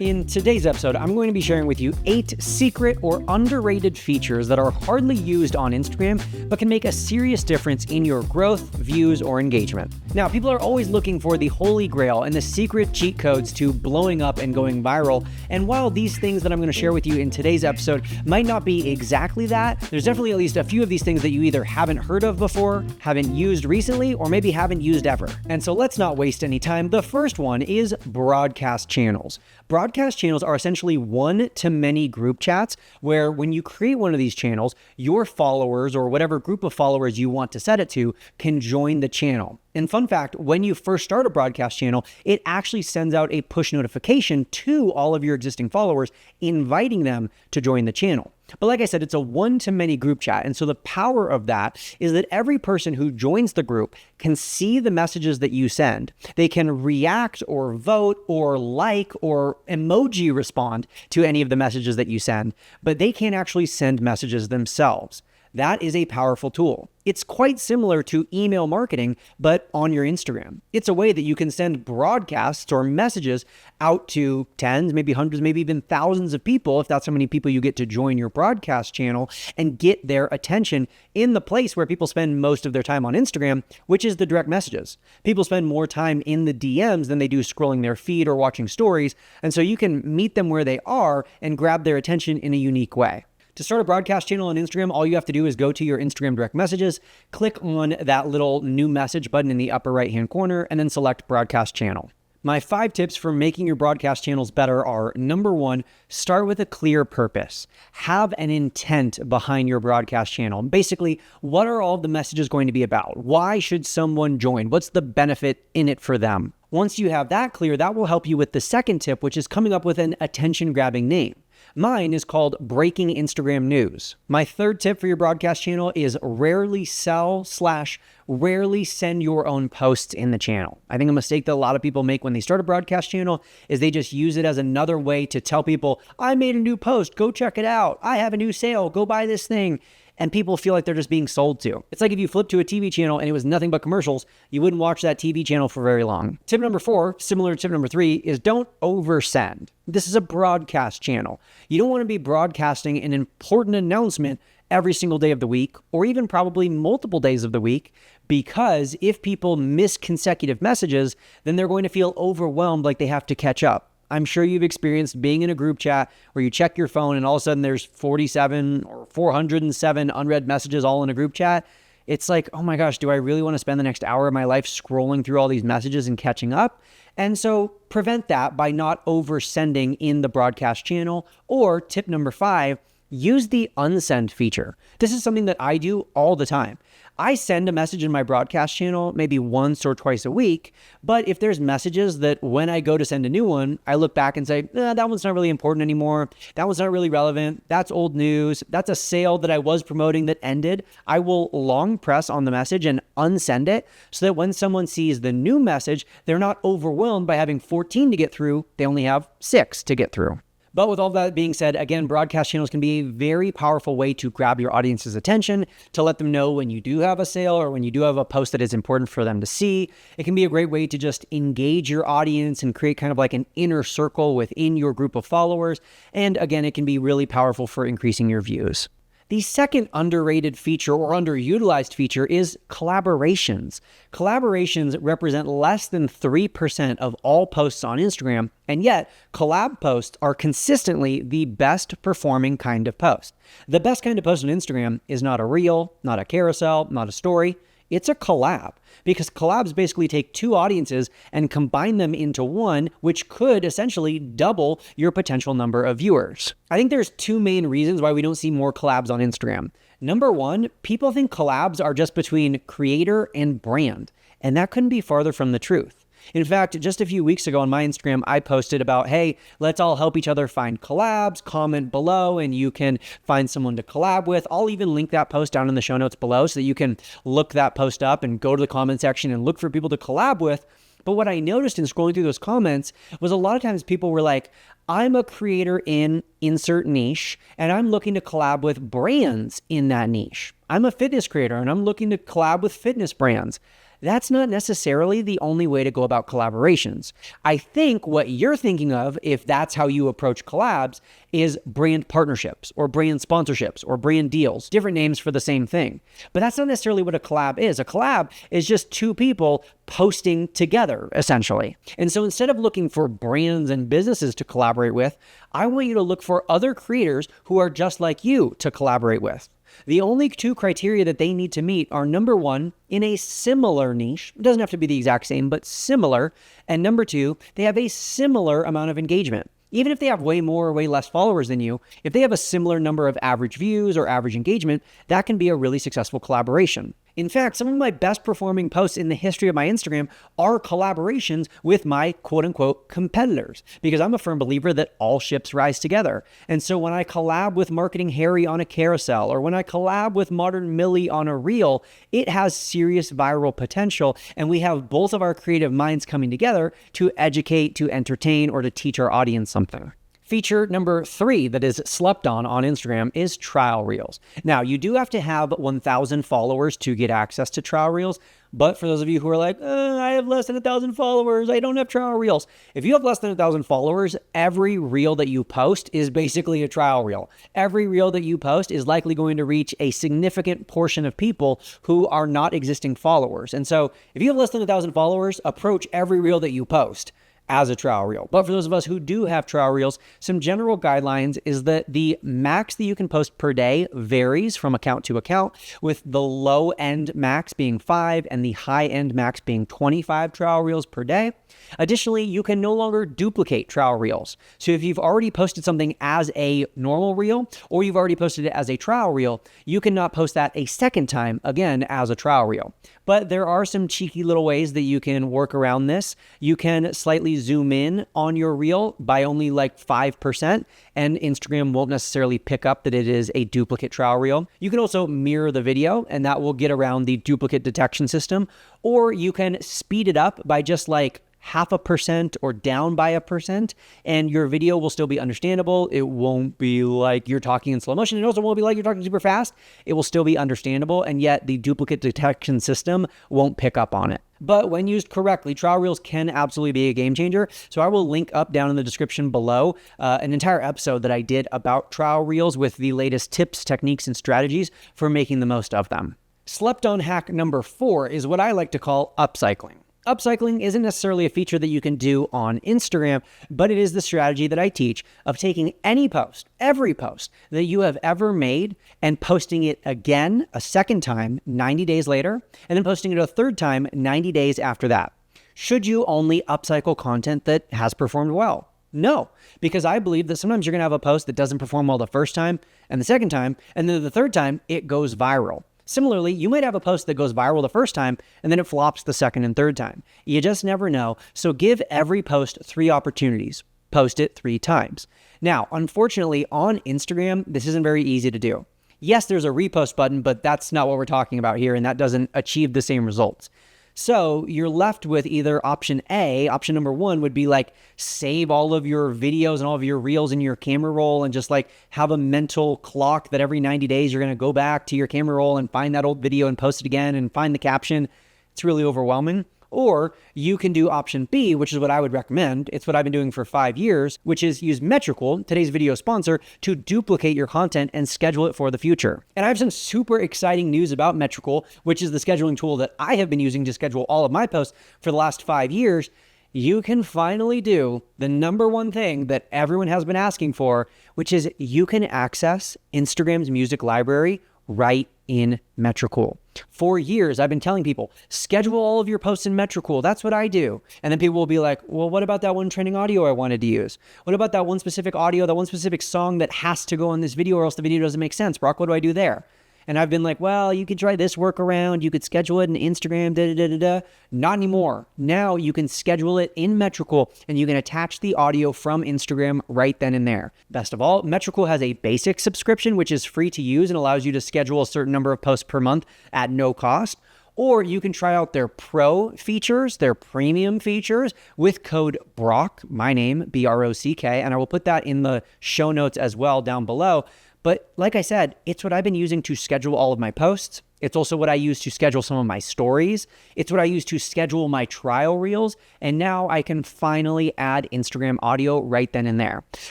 In today's episode, I'm going to be sharing with you 8 secret or underrated features that are hardly used on Instagram, but can make a serious difference in your growth, views, or engagement. Now, people are always looking for the holy grail and the secret cheat codes to blowing up and going viral. And while these things that I'm going to share with you in today's episode might not be exactly that, there's definitely at least a few of these things that you either haven't heard of before, haven't used recently, or maybe haven't used ever. And so let's not waste any time. The first one is broadcast channels. Broadcast channels are essentially one-to-many group chats where when you create one of these channels, your followers or whatever group of followers you want to set it to can join the channel. And fun fact, when you first start a broadcast channel, it actually sends out a push notification to all of your existing followers, inviting them to join the channel. But like I said, it's a one-to-many group chat. And so the power of that is that every person who joins the group can see the messages that you send. They can react or vote or like or emoji respond to any of the messages that you send, but they can't actually send messages themselves. That is a powerful tool. It's quite similar to email marketing, but on your Instagram. It's a way that you can send broadcasts or messages out to tens, maybe hundreds, maybe even thousands of people, if that's how many people you get to join your broadcast channel, and get their attention in the place where people spend most of their time on Instagram, which is the direct messages. People spend more time in the DMs than they do scrolling their feed or watching stories, and so you can meet them where they are and grab their attention in a unique way. To start a broadcast channel on Instagram, all you have to do is go to your Instagram direct messages, click on that little new message button in the upper right-hand corner, and then select broadcast channel. My 5 tips for making your broadcast channels better are: number 1, start with a clear purpose. Have an intent behind your broadcast channel. Basically, what are all the messages going to be about? Why should someone join? What's the benefit in it for them? Once you have that clear, that will help you with the second tip, which is coming up with an attention-grabbing name. Mine is called Breaking Instagram News. My third tip for your broadcast channel is rarely sell/rarely send your own posts in the channel. I think a mistake that a lot of people make when they start a broadcast channel is they just use it as another way to tell people, I made a new post, go check it out. I have a new sale, go buy this thing. And people feel like they're just being sold to. It's like if you flip to a TV channel and it was nothing but commercials, you wouldn't watch that TV channel for very long. Tip number 4, similar to tip number 3, is don't oversend. This is a broadcast channel. You don't want to be broadcasting an important announcement every single day of the week, or even probably multiple days of the week, because if people miss consecutive messages, then they're going to feel overwhelmed like they have to catch up. I'm sure you've experienced being in a group chat where you check your phone and all of a sudden there's 47 or 407 unread messages all in a group chat. It's like, oh my gosh, do I really want to spend the next hour of my life scrolling through all these messages and catching up? And so prevent that by not oversending in the broadcast channel. Or tip number 5, use the unsend feature. This is something that I do all the time. I send a message in my broadcast channel maybe once or twice a week, but if there's messages that when I go to send a new one, I look back and say, that one's not really important anymore. That one's not really relevant. That's old news. That's a sale that I was promoting that ended. I will long press on the message and unsend it so that when someone sees the new message, they're not overwhelmed by having 14 to get through. They only have 6 to get through. But with all that being said, again, broadcast channels can be a very powerful way to grab your audience's attention, to let them know when you do have a sale or when you do have a post that is important for them to see. It can be a great way to just engage your audience and create kind of like an inner circle within your group of followers. And again, it can be really powerful for increasing your views. The second underrated feature or underutilized feature is collaborations. Collaborations represent less than 3% of all posts on Instagram, and yet collab posts are consistently the best performing kind of post. The best kind of post on Instagram is not a reel, not a carousel, not a story. It's a collab, because collabs basically take 2 audiences and combine them into one, which could essentially double your potential number of viewers. I think there's 2 main reasons why we don't see more collabs on Instagram. Number 1, people think collabs are just between creator and brand, and that couldn't be farther from the truth. In fact, just a few weeks ago on my Instagram, I posted about, hey, let's all help each other find collabs, comment below, and you can find someone to collab with. I'll even link that post down in the show notes below so that you can look that post up and go to the comment section and look for people to collab with. But what I noticed in scrolling through those comments was a lot of times people were like, I'm a creator in insert niche, and I'm looking to collab with brands in that niche. I'm a fitness creator, and I'm looking to collab with fitness brands. that's not necessarily the only way to go about collaborations. I think what you're thinking of, if that's how you approach collabs, is brand partnerships or brand sponsorships or brand deals, different names for the same thing. But that's not necessarily what a collab is. A collab is just two people posting together, essentially. And so instead of looking for brands and businesses to collaborate with, I want you to look for other creators who are just like you to collaborate with. The only two criteria that they need to meet are, number one, in a similar niche. It doesn't have to be the exact same, but similar. And number two, they have a similar amount of engagement. Even if they have way more or way less followers than you, if they have a similar number of average views or average engagement, that can be a really successful collaboration. In fact, some of my best performing posts in the history of my Instagram are collaborations with my quote unquote competitors, because I'm a firm believer that all ships rise together. And so when I collab with Marketing Harry on a carousel, or when I collab with Modern Millie on a reel, it has serious viral potential. And we have both of our creative minds coming together to educate, to entertain, or to teach our audience something. Feature number 3 that is slept on Instagram is trial reels. Now, you do have to have 1,000 followers to get access to trial reels, but for those of you who are like, I have less than 1,000 followers, I don't have trial reels. If you have less than 1,000 followers, every reel that you post is basically a trial reel. Every reel that you post is likely going to reach a significant portion of people who are not existing followers. And so if you have less than 1,000 followers, approach every reel that you post as a trial reel. But for those of us who do have trial reels, some general guidelines is that the max that you can post per day varies from account to account, with the low end max being 5 and the high end max being 25 trial reels per day. Additionally, you can no longer duplicate trial reels. So if you've already posted something as a normal reel, or you've already posted it as a trial reel, you cannot post that a second time, again, as a trial reel. But there are some cheeky little ways that you can work around this. You can slightly zoom in on your reel by only like 5%, and Instagram won't necessarily pick up that it is a duplicate trial reel. You can also mirror the video, and that will get around the duplicate detection system. Or you can speed it up by just like 0.5% or down by 1%, and your video will still be understandable. It won't be like you're talking in slow motion. It also won't be like you're talking super fast. It will still be understandable, and yet the duplicate detection system won't pick up on it. But when used correctly, trial reels can absolutely be a game changer. So I will link up down in the description below an entire episode that I did about trial reels with the latest tips, techniques, and strategies for making the most of them. Slept on hack number 4 is what I like to call upcycling. Upcycling isn't necessarily a feature that you can do on Instagram, but it is the strategy that I teach of taking any post, every post that you have ever made, and posting it again a second time 90 days later, and then posting it a third time 90 days after that. Should you only upcycle content that has performed well? No, because I believe that sometimes you're going to have a post that doesn't perform well the first time and the second time, and then the third time it goes viral. Similarly, you might have a post that goes viral the first time and then it flops the second and third time. You just never know. So give every post 3 opportunities. Post it 3 times. Now, unfortunately, on Instagram, this isn't very easy to do. Yes, there's a repost button, but that's not what we're talking about here, and that doesn't achieve the same results. So you're left with either option A. Option number 1 would be like save all of your videos and all of your reels in your camera roll and just like have a mental clock that every 90 days you're going to go back to your camera roll and find that old video and post it again and find the caption. It's really overwhelming. Or you can do option B, which is what I would recommend. It's what I've been doing for 5 years, which is use Metricool, today's video sponsor, to duplicate your content and schedule it for the future. And I have some super exciting news about Metricool, which is the scheduling tool that I have been using to schedule all of my posts for the last 5 years. You can finally do the number one thing that everyone has been asking for, which is you can access Instagram's music library right in Metricool. For years, I've been telling people, schedule all of your posts in Metricool. That's what I do. And then people will be like, well, what about that one trending audio I wanted to use? What about that one specific audio, that one specific song that has to go in this video or else the video doesn't make sense? Brock, what do I do there? And I've been like, well, you could try this workaround. You could schedule it in Instagram, Not anymore. Now you can schedule it in Metricool and you can attach the audio from Instagram right then and there. Best of all, Metricool has a basic subscription, which is free to use and allows you to schedule a certain number of posts per month at no cost. Or you can try out their pro features, their premium features with code BROCK, my name, BROCK, and I will put that in the show notes as well down below. But like I said, it's what I've been using to schedule all of my posts. It's also what I use to schedule some of my stories. It's what I use to schedule my trial reels. And now I can finally add Instagram audio right then and there.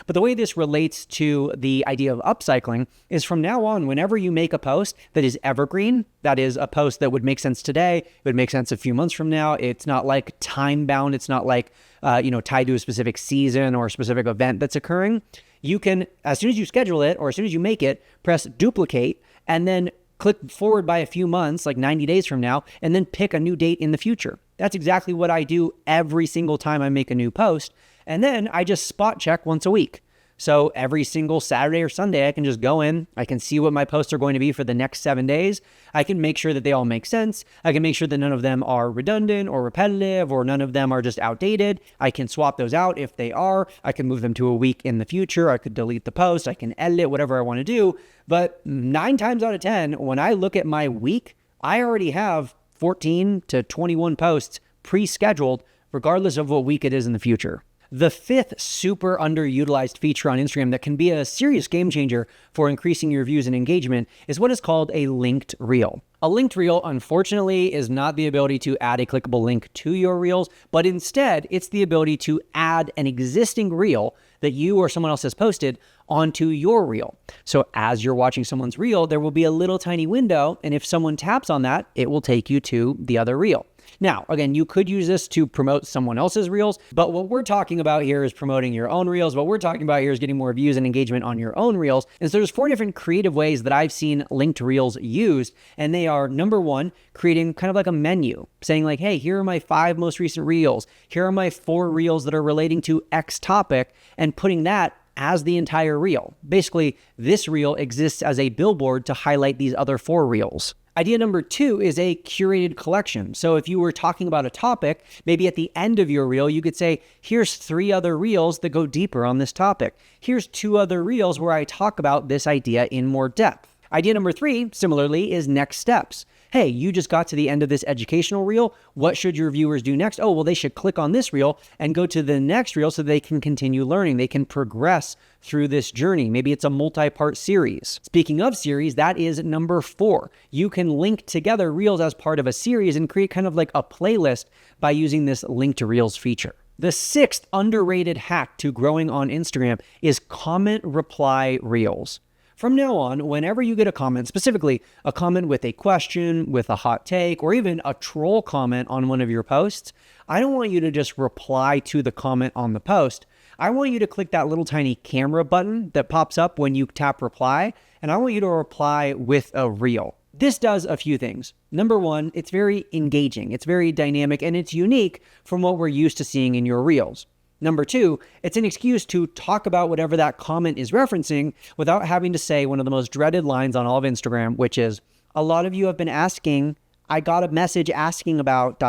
But the way this relates to the idea of upcycling is from now on, whenever you make a post that is evergreen, that is a post that would make sense today, it would make sense a few months from now. It's not like time bound. It's not like, tied to a specific season or a specific event that's occurring. You can, as soon as you schedule it or as soon as you make it, press duplicate and then click forward by a few months, like 90 days from now, and then pick a new date in the future. That's exactly what I do every single time I make a new post. And then I just spot check once a week. So every single Saturday or Sunday, I can just go in, I can see what my posts are going to be for the next 7 days. I can make sure that they all make sense. I can make sure that none of them are redundant or repetitive or none of them are just outdated. I can swap those out if they are. I can move them to a week in the future. I could delete the post. I can edit it, whatever I want to do. But 9 times out of 10, when I look at my week, I already have 14 to 21 posts pre-scheduled, regardless of what week it is in the future. The fifth super underutilized feature on Instagram that can be a serious game changer for increasing your views and engagement is what is called a linked reel. A linked reel, unfortunately, is not the ability to add a clickable link to your reels, but instead it's the ability to add an existing reel that you or someone else has posted onto your reel. So as you're watching someone's reel, there will be a little tiny window, and if someone taps on that, it will take you to the other reel. Now, again, you could use this to promote someone else's reels, but what we're talking about here is promoting your own reels. What we're talking about here is getting more views and engagement on your own reels. And so there's 4 different creative ways that I've seen linked reels used. And they are, number 1, creating kind of like a menu, saying like, hey, here are my 5 most recent reels. Here are my 4 reels that are relating to X topic, and putting that as the entire reel. Basically, this reel exists as a billboard to highlight these other 4 reels. Idea number 2 is a curated collection. So if you were talking about a topic, maybe at the end of your reel, you could say, here's 3 other reels that go deeper on this topic. Here's 2 other reels where I talk about this idea in more depth. Idea number 3, similarly, is next steps. Hey, you just got to the end of this educational reel. What should your viewers do next? Oh, well, they should click on this reel and go to the next reel so they can continue learning. They can progress through this journey. Maybe it's a multi-part series. Speaking of series, that is number 4. You can link together reels as part of a series and create kind of like a playlist by using this link to reels feature. The 6th underrated hack to growing on Instagram is comment reply reels. From now on, whenever you get a comment, specifically a comment with a question, with a hot take, or even a troll comment on one of your posts, I don't want you to just reply to the comment on the post. I want you to click that little tiny camera button that pops up when you tap reply, and I want you to reply with a reel. This does a few things. Number 1, it's very engaging, it's very dynamic, and it's unique from what we're used to seeing in your reels. Number 2, it's an excuse to talk about whatever that comment is referencing without having to say one of the most dreaded lines on all of Instagram, which is, a lot of you have been asking, I got a message asking about ...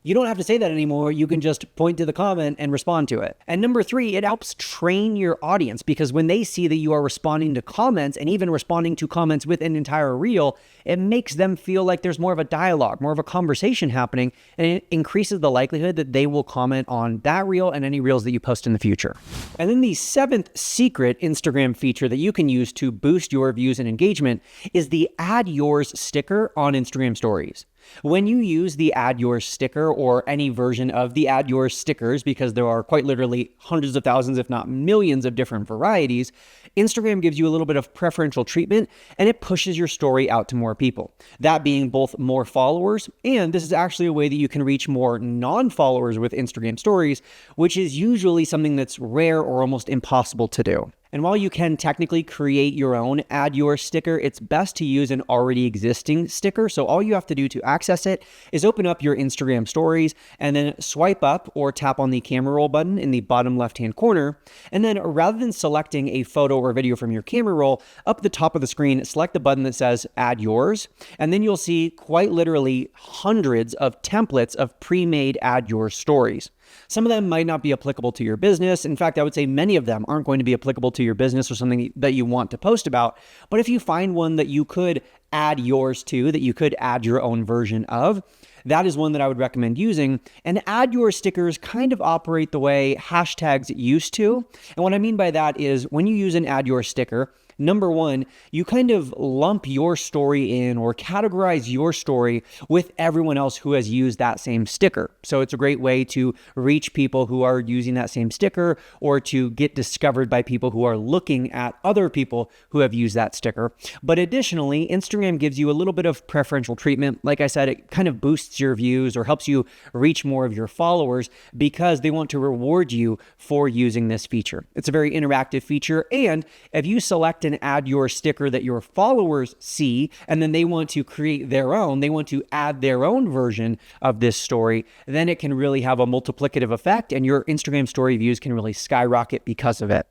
You don't have to say that anymore. You can just point to the comment and respond to it. And number 3, it helps train your audience, because when they see that you are responding to comments and even responding to comments with an entire reel, it makes them feel like there's more of a dialogue, more of a conversation happening, and it increases the likelihood that they will comment on that reel and any reels that you post in the future. And then the 7th secret Instagram feature that you can use to boost your views and engagement is the Add Yours sticker on Instagram stories. When you use the Add Yours sticker or any version of the Add Yours stickers, because there are quite literally hundreds of thousands, if not millions of different varieties, Instagram gives you a little bit of preferential treatment and it pushes your story out to more people. That being both more followers, and this is actually a way that you can reach more non-followers with Instagram stories, which is usually something that's rare or almost impossible to do. And while you can technically create your own Add Yours sticker, it's best to use an already existing sticker. So all you have to do to access it is open up your Instagram stories and then swipe up or tap on the camera roll button in the bottom left-hand corner. And then rather than selecting a photo or video from your camera roll, up the top of the screen, select the button that says Add Yours. And then you'll see quite literally hundreds of templates of pre-made Add Yours stories. Some of them might not be applicable to your business. In fact, I would say many of them aren't going to be applicable to your business or something that you want to post about. But if you find one that you could add yours to, that you could add your own version of, that is one that I would recommend using. And Add Yours stickers kind of operate the way hashtags used to. And what I mean by that is when you use an Add Yours sticker, Number one, you kind of lump your story in or categorize your story with everyone else who has used that same sticker. So it's a great way to reach people who are using that same sticker or to get discovered by people who are looking at other people who have used that sticker. But additionally, Instagram gives you a little bit of preferential treatment. Like I said, it kind of boosts your views or helps you reach more of your followers because they want to reward you for using this feature. It's a very interactive feature, and if you select and add your sticker that your followers see, and then they want to create their own, they want to add their own version of this story, then it can really have a multiplicative effect and your Instagram story views can really skyrocket because of it.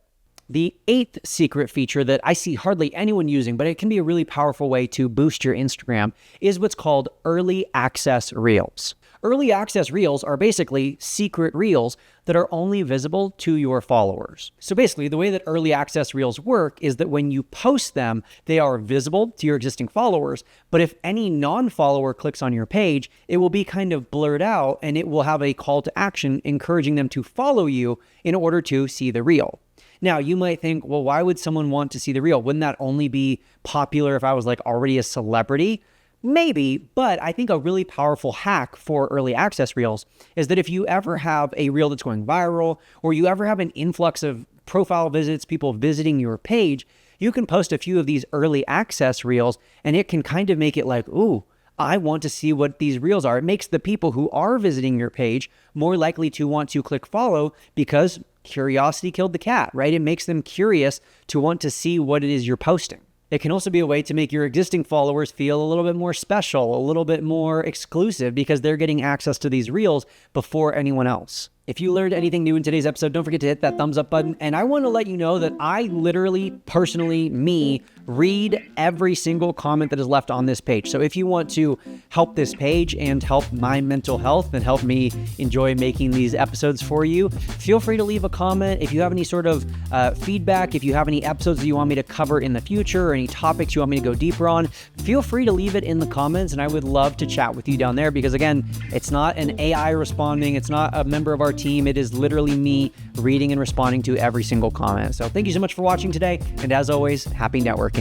The 8th secret feature that I see hardly anyone using, but it can be a really powerful way to boost your Instagram, is what's called early access reels. Early access reels are basically secret reels that are only visible to your followers. So basically, the way that early access reels work is that when you post them, they are visible to your existing followers, but if any non-follower clicks on your page, it will be kind of blurred out and it will have a call to action encouraging them to follow you in order to see the reel. Now, you might think, well, why would someone want to see the reel? Wouldn't that only be popular if I was like already a celebrity? Maybe, but I think a really powerful hack for early access reels is that if you ever have a reel that's going viral or you ever have an influx of profile visits, people visiting your page, you can post a few of these early access reels and it can kind of make it like, ooh, I want to see what these reels are. It makes the people who are visiting your page more likely to want to click follow because curiosity killed the cat, right? It makes them curious to want to see what it is you're posting. It can also be a way to make your existing followers feel a little bit more special, a little bit more exclusive because they're getting access to these reels before anyone else. If you learned anything new in today's episode, don't forget to hit that thumbs up button. And I want to let you know that I literally, personally, read every single comment that is left on this page. So if you want to help this page and help my mental health and help me enjoy making these episodes for you, feel free to leave a comment. If you have any sort of feedback, if you have any episodes that you want me to cover in the future or any topics you want me to go deeper on, feel free to leave it in the comments and I would love to chat with you down there because again, it's not an AI responding, it's not a member of our team, it is literally me reading and responding to every single comment. So thank you so much for watching today, and as always, happy networking.